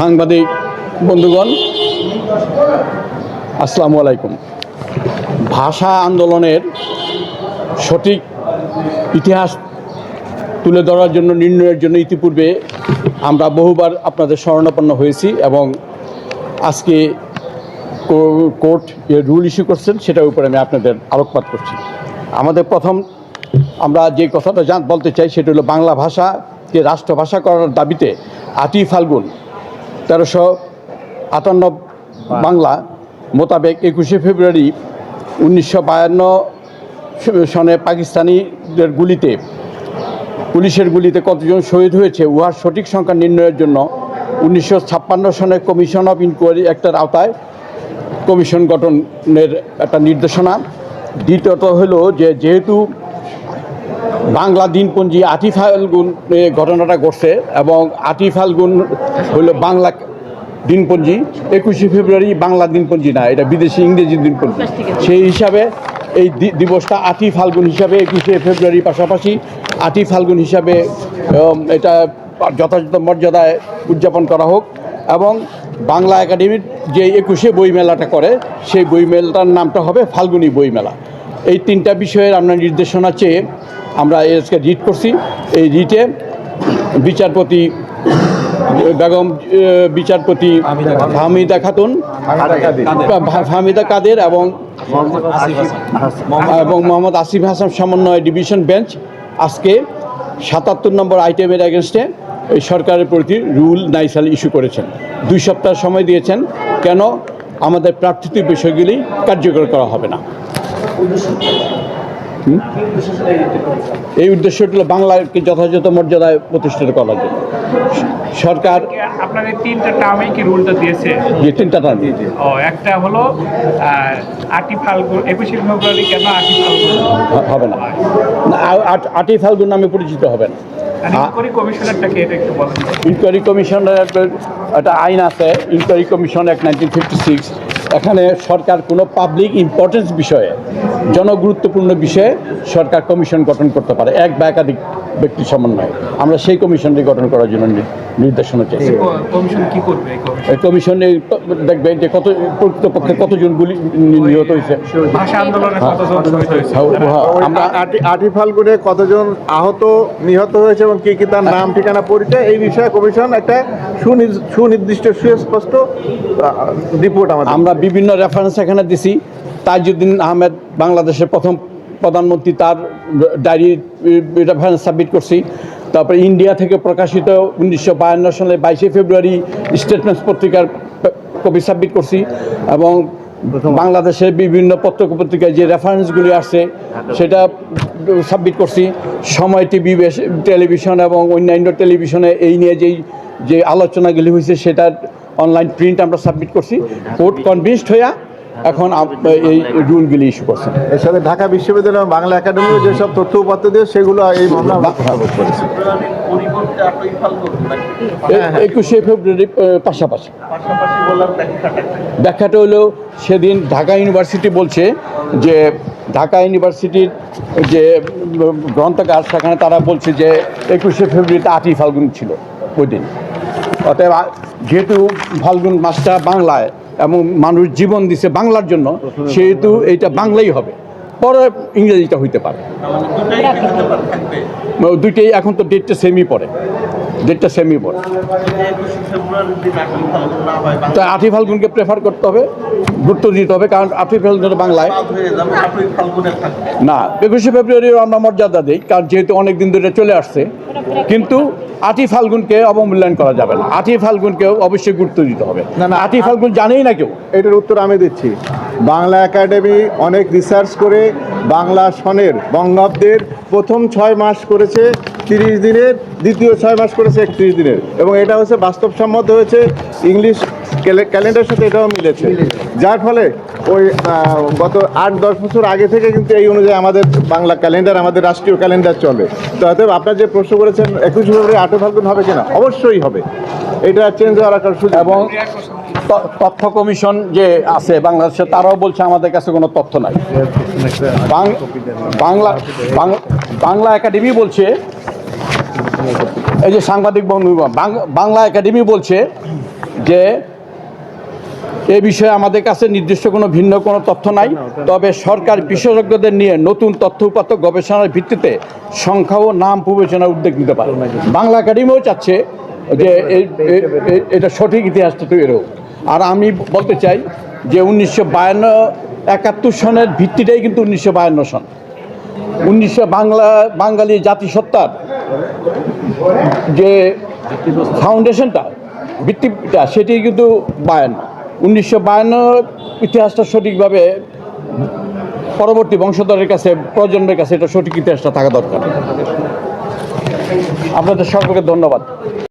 সাংবাদিক বন্ধুগণ, আসসালামু আলাইকুম। ভাষা আন্দোলনের সঠিক ইতিহাস তুলে ধরার জন্য, নির্ণয়ের জন্য ইতিপূর্বে আমরা বহুবার আপনাদের শরণাপন্ন হয়েছি এবং আজকে কোর্ট রুল ইস্যু করছেন, সেটার উপরে আমি আপনাদের আলোকপাত করছি। আমাদের প্রথম আমরা যে কথাটা বলতে চাই সেটা হলো, বাংলা ভাষাকে রাষ্ট্রভাষা করার দাবিতে 8ই ফাল্গুন 1358 বাংলা মোতাবেক 21শে ফেব্রুয়ারি 1952 সনে পাকিস্তানিদের গুলিতে, পুলিশের গুলিতে কতজন শহীদ হয়েছে উহার সঠিক সংখ্যা নির্ণয়ের জন্য 1956 সনে কমিশন অফ ইনকোয়ারি অ্যাক্টের আওতায় কমিশন গঠনের একটা নির্দেশনা। দ্বিতীয়ত হলো যেহেতু বাংলা দিনপঞ্জি 8ই ফাল্গুন ঘটনাটা ঘটছে এবং 8ই ফাল্গুন হলো বাংলা দিনপঞ্জি, 21শে ফেব্রুয়ারি বাংলা দিনপঞ্জি না, এটা বিদেশি ইংরেজি দিনপঞ্জি। সেই হিসাবে এই দিবসটা 8ই ফাল্গুন হিসাবে 21শে ফেব্রুয়ারি পাশাপাশি 8ই ফাল্গুন হিসাবে এটা যথাযথ মর্যাদায় উদযাপন করা হোক। এবং বাংলা একাডেমির যে 21শে বইমেলাটা করে, সেই বইমেলাটার নামটা হবে ফাল্গুনী বইমেলা। এই তিনটা বিষয়ের আমরা নির্দেশনা চেয়ে আমরা আজকে রিট করছি। এই রিটে বিচারপতি বেগম, বিচারপতি ফাহমিদা খাতুন, ফাহমিদা কাদের এবং মোহাম্মদ আসিফ হাসান সমন্বয় ডিভিশন বেঞ্চ আজকে 77 নম্বর আইটেমের এগেনস্টে এই সরকারের প্রতি রুল নাইসাল ইস্যু করেছেন। 2 সপ্তাহ সময় দিয়েছেন, কেন আমাদের প্রার্থিত বিষয়গুলি কার্যকর করা হবে না। এই উদ্দেশ্যটি হলো বাংলাকে যথাযথ মর্যাদায় প্রতিষ্ঠিত করার জন্য। সরকার আপনাদের 3টা টার্মে কি রুলটা দিয়েছে? যে 3টা টার্ম একটা হলো 8ই ফাল্গুন, 21শে ফেব্রুয়ারি কেন 8ই ফাল্গুন হবে না, 8ই ফাল্গুন নামে পরিচিত হবে না। ইনকোয়ারি কমিশনারটাকে এটা একটু বলেন। ইনকোয়ারি কমিশনের একটা আইন আছে, ইনকোয়ারি কমিশন অ্যাক্ট 1956। এখানে সরকার কোনো পাবলিক ইম্পর্টেন্স বিষয়ে, জনগুরুত্বপূর্ণ বিষয়ে সরকার কমিশন গঠন করতে পারে, এক বা একাধিক ব্যক্তি সমন্বয়ে। আমরা সেই কমিশনটি গঠন করার জন্য নির্দেশনা চাইছি। কমিশন কি করবে? এই কমিশনে দেখবে যে প্রকৃতপক্ষে কতজন গুলি নিহত হয়েছে, ভাষা আন্দোলনে কতজন শহীদ হয়েছে, আমরা 8ই ফাল্গুনে কতজন আহত নিহত হয়েছে এবং কি কি তার নাম ঠিকানা পরিচয়, এই বিষয়ে কমিশন একটা সুনির্দিষ্ট সুস্পষ্ট রিপোর্ট আমরা বিভিন্ন রেফারেন্স এখানে দিছি। তাজউদ্দিন আহমেদ বাংলাদেশের প্রথম প্রধানমন্ত্রী, তার ডায়েরি রেফারেন্স সাবমিট করছি। তারপরে ইন্ডিয়া থেকে প্রকাশিত 1952 সালে 22শে ফেব্রুয়ারি স্টেটমেন্টস পত্রিকার কপি সাবমিট করছি। এবং বাংলাদেশের বিভিন্ন পত্রিকায় যে রেফারেন্সগুলি আসছে সেটা সাবমিট করছি। সময় টিভি, টেলিভিশন এবং অন্যান্য টেলিভিশনে এই নিয়ে যে আলোচনাগুলি হয়েছে সেটার অনলাইন প্রিন্ট আমরা সাবমিট করছি। কোর্ট কনভিন্সড হইয়া এখন এই রুলগুলি ইস্যু করছেন। এর সাথে ঢাকা বিশ্ববিদ্যালয় বাংলা একাডেমিও যেসব তথ্য উপাত্ত দিয়ে সেগুলো এই মামলা করেছে। 21শে ফেব্রুয়ারি পাশাপাশি ব্যাখ্যাটা হলো, সেদিন ঢাকা ইউনিভার্সিটি বলছে যে ঢাকা ইউনিভার্সিটির যে গ্রন্থাগার, সেখানে তারা বলছে যে 21শে ফেব্রুয়ারিতে 8ই ফাল্গুন ছিল ওই দিন। অতএব যেহেতু ফাল্গুন মাসটা বাংলায় এবং মানুষ জীবন দিছে বাংলার জন্য, সেহেতু এইটা বাংলাই হবে, পরে ইংরেজিটা হইতে পারে। দুইটাই এখন তো ডেটটা সেমই পড়ে, তো 8ই ফাল্গুনকে প্রেফার করতে হবে, গুরুত্ব দিতে হবে, কারণ 8ই ফাল্গুন বাংলায় না, 21শে ফেব্রুয়ারিও আমরা মর্যাদা দিই, কারণ যেহেতু অনেক দিন ধরে চলে আসছে। কিন্তু 8ই ফাল্গুনকে অবমূল্যায়ন করা যাবে না, 8ই ফাল্গুনকে অবশ্যই গুরুত্ব দিতে হবে। না, 8ই ফাল্গুন জানেই না কেউ। এটার উত্তর আমি দিচ্ছি। বাংলা একাডেমি অনেক রিসার্চ করে বাংলা সনের বঙ্গাব্দের প্রথম 6 মাস করেছে 30 দিনের, দ্বিতীয় 6 মাস করেছে 31 দিনের, এবং এটা হচ্ছে বাস্তবসম্মত হয়েছে, ইংলিশ ক্যালেন্ডারের সাথে এটাও মিলেছে। যার ফলে ওই গত 8-10 বছর আগে থেকে কিন্তু এই অনুযায়ী আমাদের বাংলা ক্যালেন্ডার, আমাদের রাষ্ট্রীয় ক্যালেন্ডার চলে। তো অতএব আপনার যে প্রশ্ন করেছেন 21শে ফেব্রুয়ারি 8ই ফাল্গুন হবে কিনা, অবশ্যই হবে, এটা চেঞ্জ হওয়ার একটা সুযোগ। এবং তথ্য কমিশন যে আছে বাংলাদেশে, তারাও বলছে আমাদের কাছে কোনো তথ্য নাই। বাংলা একাডেমি বলছে, এই যে সাংবাদিক বন্ধু, বাংলা একাডেমি বলছে যে এ বিষয়ে আমাদের কাছে নির্দিষ্ট কোনো ভিন্ন কোনো তথ্য নাই, তবে সরকার বিশেষজ্ঞদের নিয়ে নতুন তথ্য উপাত্ত গবেষণার ভিত্তিতে সংখ্যা ও নাম বিবেচনার উদ্যোগ নিতে পারে। বাংলা একাডেমিও চাচ্ছে যে এটা সঠিক ইতিহাসটা তৈরি হোক। আর আমি বলতে চাই যে 1971 সনের ভিত্তিটাই কিন্তু 1952 সন। বাঙালি জাতিসত্তার যে ফাউন্ডেশনটা, ভিত্তিটা, সেটি কিন্তু 1952 ইতিহাসটা সঠিকভাবে পরবর্তী বংশধরের কাছে, প্রজন্মের কাছে এটা সঠিক ইতিহাসটা থাকা দরকার। আপনাদের সকলকে ধন্যবাদ।